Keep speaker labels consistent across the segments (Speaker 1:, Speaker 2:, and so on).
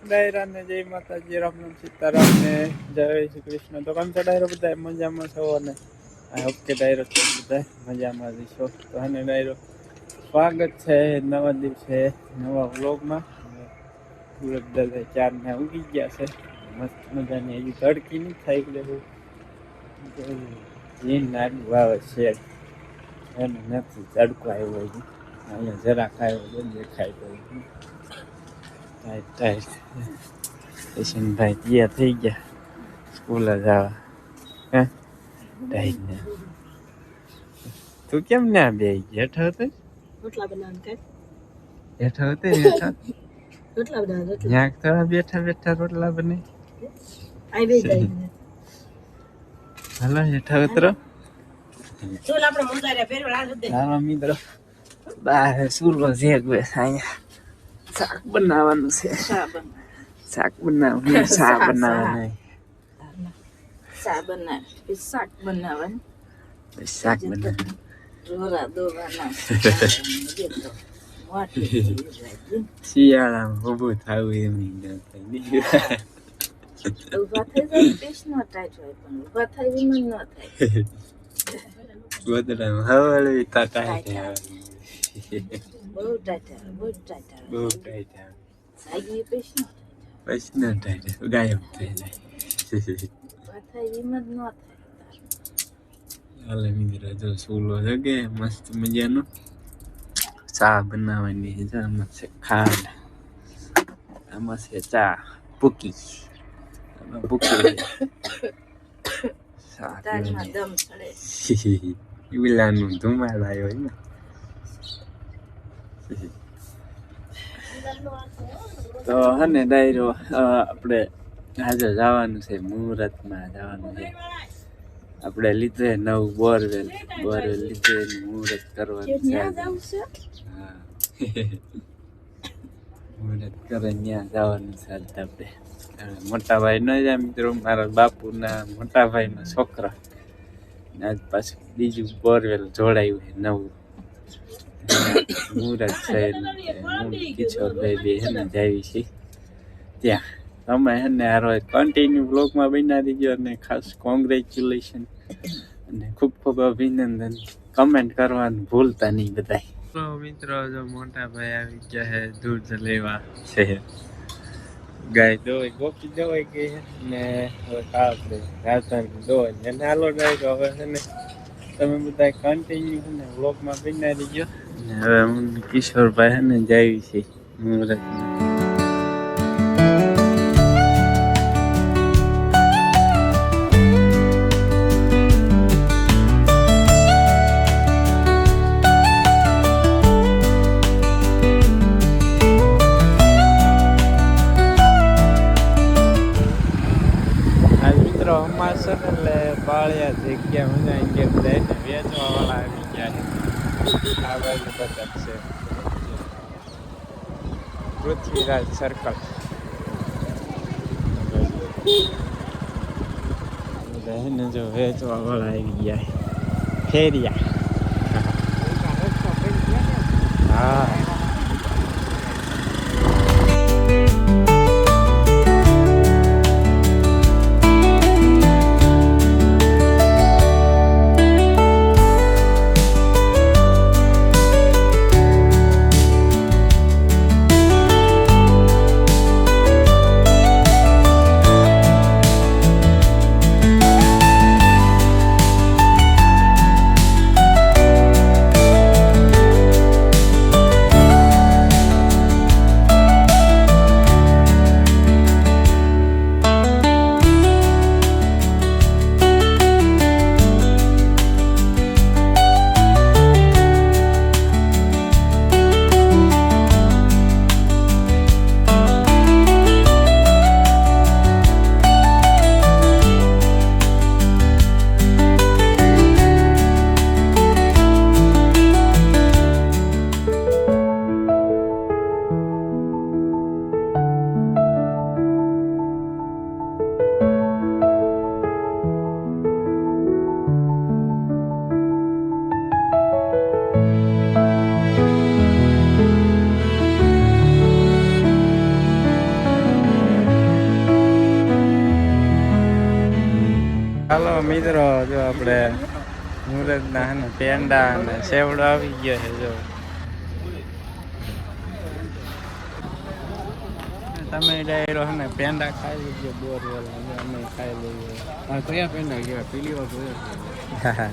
Speaker 1: ડાયરા ને જય માતાજી, રામ રામ સીતારામ ને જય શ્રી કૃષ્ણ. તો કેમ છો ડાયરો? બધા મજામાં છો અને ઓકે ડાયરો તો બધા મજામાં જશો. તો અને ડાયરો સ્વાગત છે નવા દિવસે નવા વ્લોગમાં. સુરત દાદા 4 ને ઉગી ગયા છે, મસ્ત મજાની. હજી તડકી નહીં થાય એટલે જીન નાડું આવે છે એને નથી તડકો આવ્યો હજી. અહીંયા જરાક આવ્યો દેખાય તો ટાઈટ કિશનભાઈ તૈયાર થઈ ગયા સ્કૂલે જવા. હે ટાઈટ ને તું કેમ ના બે હેઠ હતી?
Speaker 2: રોટલા બનાવવાનું કે
Speaker 1: હેઠ હતી હેઠ
Speaker 2: રોટલા બનાવવાનું રોટલા
Speaker 1: ન્યાક તો બેઠા બેઠા રોટલા બને.
Speaker 2: આઈ બે જાય
Speaker 1: હાલો હેઠ ઉતરો.
Speaker 2: ચૂલ આપણે મોજારે ફેરવા હાલ દે.
Speaker 1: હા મિત્રો બહાર સુરલો જેગ બેસ અહીંયા શાક બનાવવાનું છે. શાક બનાવવાનું શાક બનાવવાનું
Speaker 2: શાક બનાવવાનું
Speaker 1: શાક બનાવવાનું
Speaker 2: રોરા દોવાના
Speaker 1: શિયાળામાં ઊભું થવું એમ
Speaker 2: ઉભા થઈ જાય પેશ નો ટાઈટ હોય પણ ઉભા થાય એમ ન થાય.
Speaker 1: ગોદડામાં હવાળી ટાઈટ
Speaker 2: બહુ ટાઈટ
Speaker 1: બહુ ટાઈટ
Speaker 2: સાગી પેશ નો
Speaker 1: પછી ન ટાઈટ ગાયબ થઈ જાય.
Speaker 2: ઉભા થાય એમ જ ન થાય.
Speaker 1: હાલે મિત્રો જો સૂલો જગે મસ્ત મજાનો ચા બનાવવાની છે. આમાં છે ખાંડ, આમાં છે ચા પૂકી, આમાં પૂકી શાક
Speaker 2: દાળમાં દમ ચડે.
Speaker 1: વિલાનું ધુમાડ આવ્યો ને. તો હને ડાયરો આપણે આજે જવાનું છે, મુહૂર્તમાં જવાનું છે. આપણે લીધે નવું બોરવેલ લીધે મુહૂર્ત કરવાનું છે. હા મુહૂર્ત કરે ત્યાં જવાનું છે આજે આપણે. મોટા ભાઈ ન જાય મિત્રો, મારા બાપુના મોટા ભાઈનો છોકરો. આજ પાછું બીજું બોરવેલ જોડાયું છે નવું. મુહૂર્ત છે હું કિશોરભાઈ બે હે ને જાવી છે ત્યાં. તમે હે ને હારો કન્ટિન્યુ બ્લોગમાં બનાવી દીધો અને ખાસ કોંગ્રેચ્યુલેશન અને ખૂબ ખૂબ અભિનંદન. કમેન્ટ કરવાનું ભૂલતા નહીં બધાય. તો મિત્રો જો મોટા ભાઈ આવી ગયા છે દૂધ લેવા છે. ગાય દોય ગોપી દોય ગઈ ને હવે આપણે રાજધાની દોય ને નાલો ડાયરો. હવે છે ને તમે બધા કન્ટિન્યુ છે ને વ્લોગમાં બનાવી દીધો ને હવે હું કિશોરભાઈ છે ને જાવી છે મુહૂર્તમાં. અમારે છે ને એટલે બાળિયા જગ્યા મજા આવી ગયા બધા ને વેચવા વાળા આવી ગયા છે. આ બાજુ બધા છે પૃથ્વીરાજ સર્કલ બધા ને જો વેચવા વાળા આવી ગયા છે. ફેરિયા હા હાલો મિત્રો, જો આપણે મુરતના હે પેંડા અને સેવડો આવી ગયો છે. જો તમે ડાયરો હે ને પેંડા ખાઈ લીધો બોરવેલ, અમે ખાઈ લઈએ.
Speaker 3: આ કયા પેંડા કહેવાય? પેલી વાર જોયા છે.
Speaker 1: હા.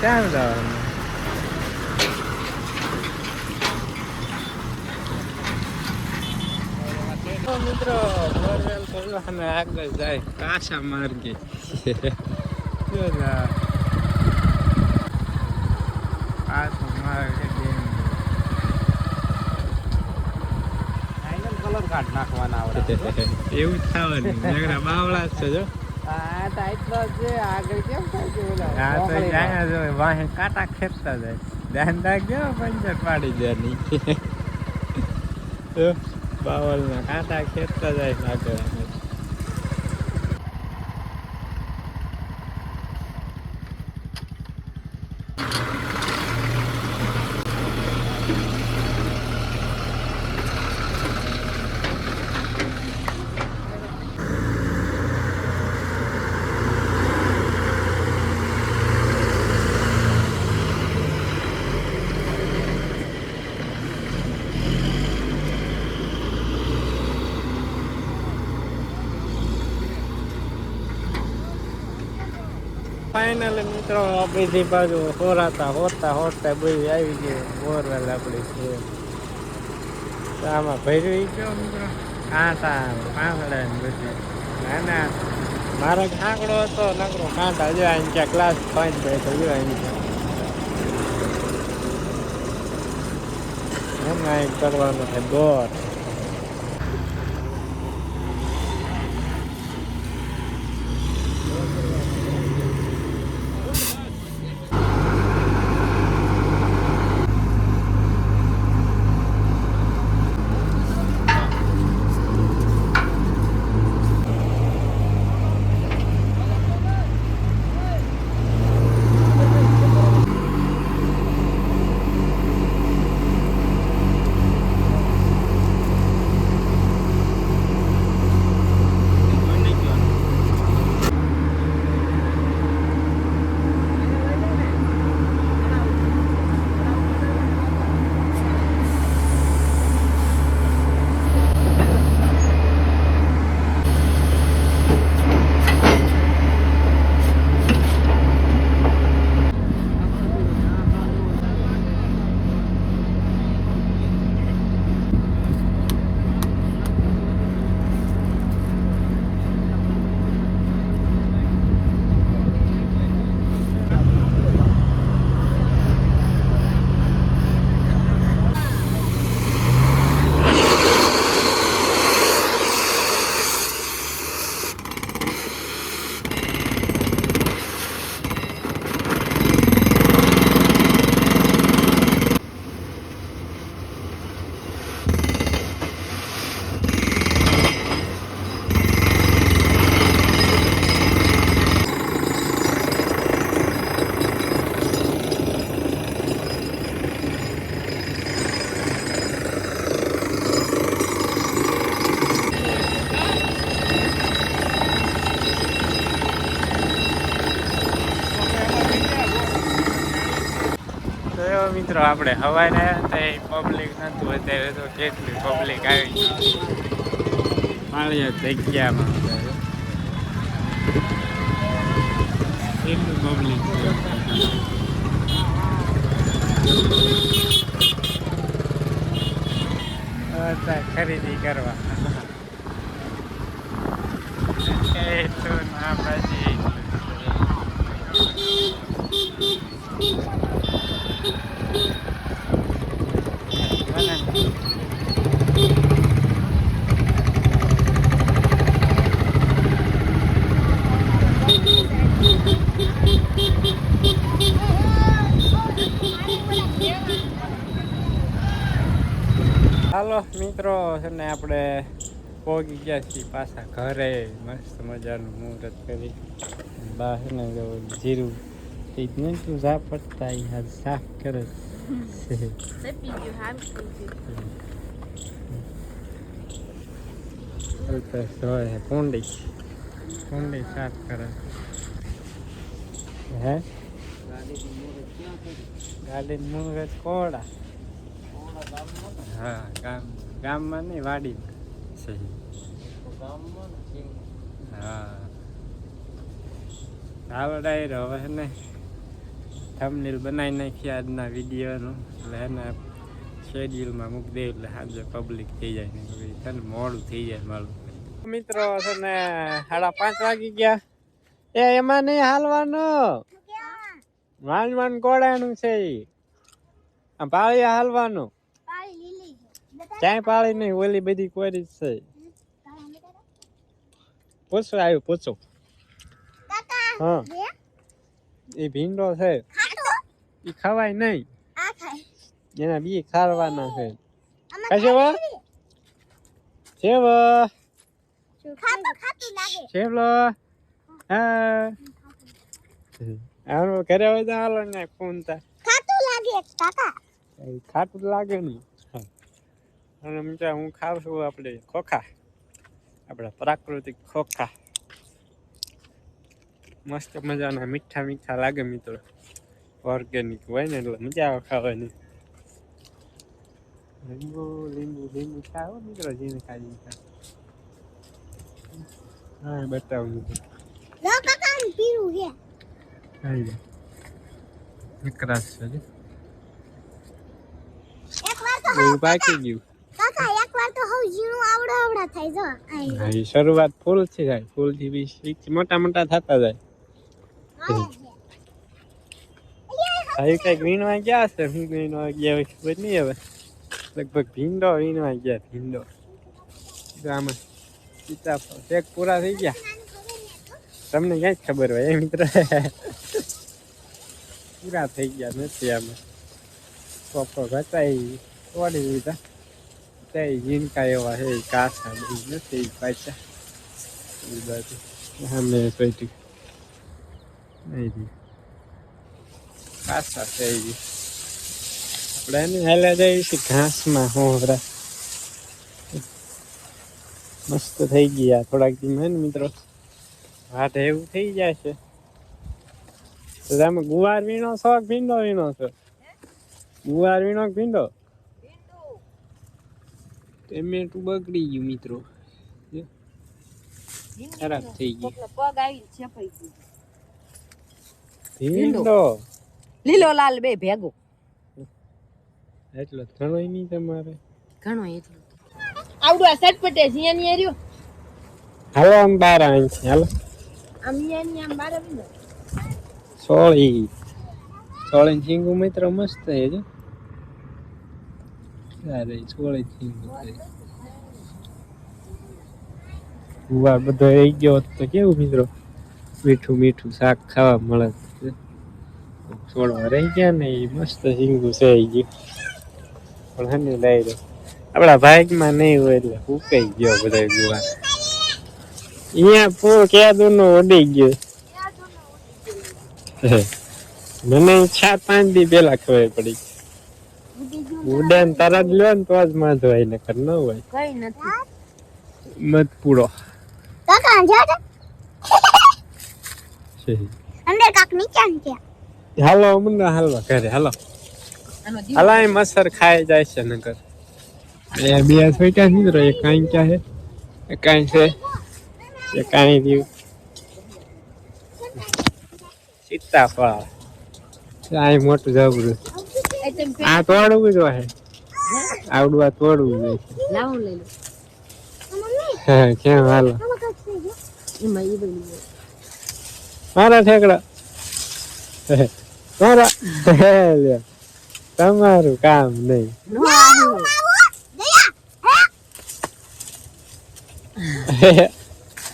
Speaker 1: ક્યાં જવાનું? મિત્રો બોરવેલ કરવાને આગળ જાય કાશા માર્ગે. કાશો માર્ગે
Speaker 3: કલર કાઢ નાખવાના આવડે.
Speaker 1: એવું જ થવાનું. નગરા બાવળા જ છે. જો
Speaker 3: આ ટાઈટલો છે. આગળ કેમ થાય છે ઓલા?
Speaker 1: આ તો જાય જો વાહે કાંટા ખેંચતા જાય. ધ્યાન રાખજો પંચર પાડી દે નહીં. બાવળના કાંટા ખેંચતા જાય આગળ. ફાઇનલ મિત્રો બીજી બાજુ હોરાતા હોતા બધી આવી ગઈ બોરવેલ આપણી છે. આમાં ભર્યું ગયો મિત્રો કાંટા પાંગડા ને બધી. ના મારો આંકડો હતો નકરો કાંટા જો અહીં ક્યાં ક્લાસ 5 બેઠો જો અહીં એમાં કરવાનું છે બોર. મિત્રો આપણે હવારે પબ્લિક નતું, અત્યારે તો કેટલી પબ્લિક આવી પાળિયા જગ્યામાં કેટલું પબ્લિક ખરીદી કરવા. ના પછી હાલો મિત્રો છે ને આપણે પહોંચી ગયા છીએ પાછા ઘરે. મસ્ત મજાનું મુહૂર્ત કરી બા છે ને જીરું તું જા પડતા યાર સાફ કરે કુંડી સાફ કરે હે ગાડી મુહૂર્ત કોડા હા ગામમાં નહીં વાડીમાં સહી હા હાલો ડાયરો હવે છે ને થંબનેલ બનાવી નાખીએ આજના વિડીયોનું એટલે એના શેડ્યુલમાં મૂકી દે એટલે સાંજે પબ્લિક થઈ જાય ને છે ને મોડું થઈ જાય મારું મિત્રો છે ને 5:30 વાગી ગયા એમાં નહીં હાલવાનું વાન કોડાનું છે આ પાળી હાલવાનું ક્યાંય પાળી નહીં ઓલી બધી કોરી જ છે પૂછો આવ્યું પૂછો હા એ ભીંડો છે એ ખવાય નહીં એના બી ખારવાના છે કશે છેવલો હા આનો ઘરે હોય તો હાલો ને ફોન તા ખાટું લાગે ને અને મિત્રો હું ખાવ છું આપણે ખોખા આપણા પ્રાકૃતિક ખોખા મસ્ત મજાના મીઠા મીઠા લાગે મિત્રો ઓર્ગેનિક હોય ને એટલે મજા આવે ખાવાની લીંબુ લીંબુ લીંબુ ખાઓ મિત્રો જીને ખાઈ હા બતાવું એકરાસ છે પાકી ગયું શરૂઆત ફૂલ થી થાય ફૂલ થી બી મોટા મોટા થતા જાય હવે કઈક વીણવા ગયા છે હું વીણવા ગયા ખબર નહીં હવે લગભગ ભીંડો વીણવા ગયા ભીંડો આમાં સીતાફળ ચેક પૂરા થઈ ગયા તમને ક્યાંક ખબર હોય એ મિત્ર પૂરા થઈ ગયા નથી આમાં પોપો ઘટાઈ તોડી દીધા તે જીનકા એવા છે કાસા બધી નથી પાછા એ બાજુ સામે સોઈટી નહીં કાસા છે આપણે એને હાલ્યા જઈએ છીએ ઘાસમાં હોવરા મસ્ત થઈ ગયા થોડાક દી ને મિત્રો વાત એવું થઈ જાય છે તો તમે ગુવાર વીણો છો કે ભીંડો વીણો છો ગુવાર વીણો કે ભીંડો ટમેટું બગડી ગયું મિત્રો ખરાબ થઈ ગયું ભીંડો
Speaker 2: લીલો લાલ બે ભેગો
Speaker 1: એટલો ઘણો નહીં તમારે
Speaker 2: ઘણો એટલો આવડું આ સટપટે જીયાની એર્યો
Speaker 1: હાલો આમ બાર આવી છે હાલો
Speaker 2: આમ જીયાની આમ બાર આવી
Speaker 1: સોળી ચીંગુ મિત્ર મસ્ત છે જો અરે સોળી ચીંગુ ગુવાર બધો રહી ગયો તો કેવું મિત્રો મીઠું મીઠું શાક ખાવા મળે છોડવા રહી ગયા ને એ મસ્ત ચીંગુ છે ગયું પણ હને લઈ રહ્યો આપણા ભાગમાં નહીં હોય એટલે ઉકાઈ ગયો બધા ગુવાર અહીંયા પૂરો ક્યાં નો ઉડી ગયો મને 4-5 દી પેલા ખબર પડી ઉડાન તરત લ્યો ને તો જ માં હોય ને કર ન હોય
Speaker 2: કઈ નથી
Speaker 1: મત પૂરો
Speaker 4: કાકા જાડે અંદર કાક નીચે નીચે
Speaker 1: હાલો મને હાલવા ઘરે હાલો હલાય મસર ખાઈ જાય છે નકર એ બે છોટા મિત્રો એક કાઈ ક્યાં છે એક કાઈ છે એક કાઈ દીવ સીતાફળ આ મોટું જબરું આ તોડવું જો હે આવડું આ તોડવું જોઈએ
Speaker 2: લાવું લઈ લો
Speaker 1: હા કેમ હાલો
Speaker 2: એમાં ઈ બની
Speaker 1: મારા ઠેકડા મારા લ્યો તમારું કામ નહીં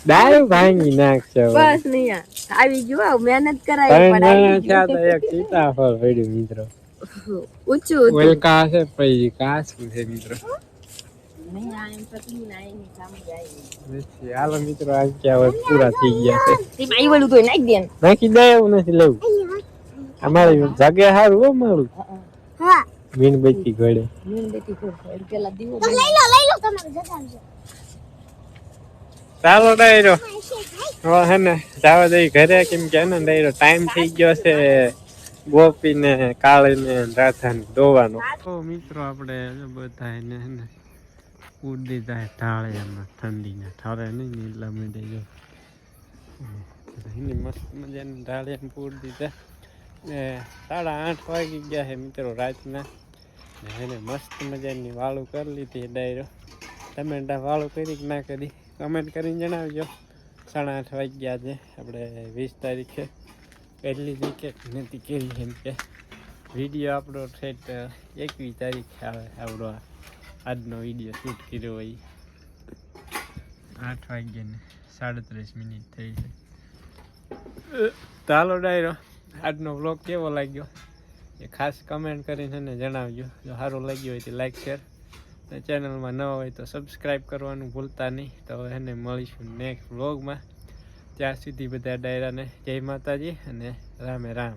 Speaker 1: દારૂ ભાંગી નાખશે
Speaker 2: બસ નહીં આવી ગયો મહેનત કરાવી
Speaker 1: તો એક સીતાફળ પડ્યું મિત્રો
Speaker 2: ઊંચું
Speaker 1: ઓલકા છે પછી કાચું છે મિત્રો
Speaker 2: નહીં આ એમ પતલું ના એની સામે જાય
Speaker 1: હાલો મિત્રો આજ ક્યાં હવે પૂરા થઈ ગયા છે
Speaker 2: તે બાઈ વાળું તો નાખી દે
Speaker 1: નાખી દે એવું નથી લેવું અમારી જગ્યા સારું હો મારું
Speaker 4: હા
Speaker 1: મીણબત્તી ઘડે
Speaker 2: મીણબત્તી કોર પેલા દીવો
Speaker 4: તો લઈ લો તમારે જગાડજો
Speaker 1: ચાલો ડાયરો હવે હે ને જવા દઈ ઘરે કેમ કે ને ડાયરો ટાઈમ થઈ ગયો છે ગોપી ને કાળી ને રાધા ને દોવાનો તો મિત્રો આપણે બધા એને હે ને ઉડી જાય ઢાળે એમાં ઠંડી ને ઠારે નહીં ને એટલા માટે જો એની મસ્ત મજાની ઢાળે એમ પૂર દીધા ને 8:30 વાગી ગયા છે મિત્રો રાતના ને એને મસ્ત મજાની વાળું કરી લીધી ડાયરો તમે વાળું કરી કે ના કરી કમેન્ટ કરીને જણાવજો 8:30 વાગ્યા છે આપણે 20 તારીખે કરી લીધી કે નથી કરી એમ કે વિડીયો આપણો ઠેઠ 21 તારીખે આવે આપણો આજનો વિડીયો શૂટ કર્યો હોય 8 વાગ્યાને 37 મિનિટ થઈ છે ચાલો ડાયરો આજનો વ્લોગ કેવો લાગ્યો એ ખાસ કમેન્ટ કરીને એને જણાવજો જો સારું લાગ્યું હોય તો લાઈક શેર અને ચેનલમાં ન હોય તો સબસ્ક્રાઈબ કરવાનું ભૂલતા નહીં તો એને મળીશું નેક્સ્ટ વ્લોગમાં ત્યાં સુધી બધા ડાયરાને જય માતાજી અને રામે રામ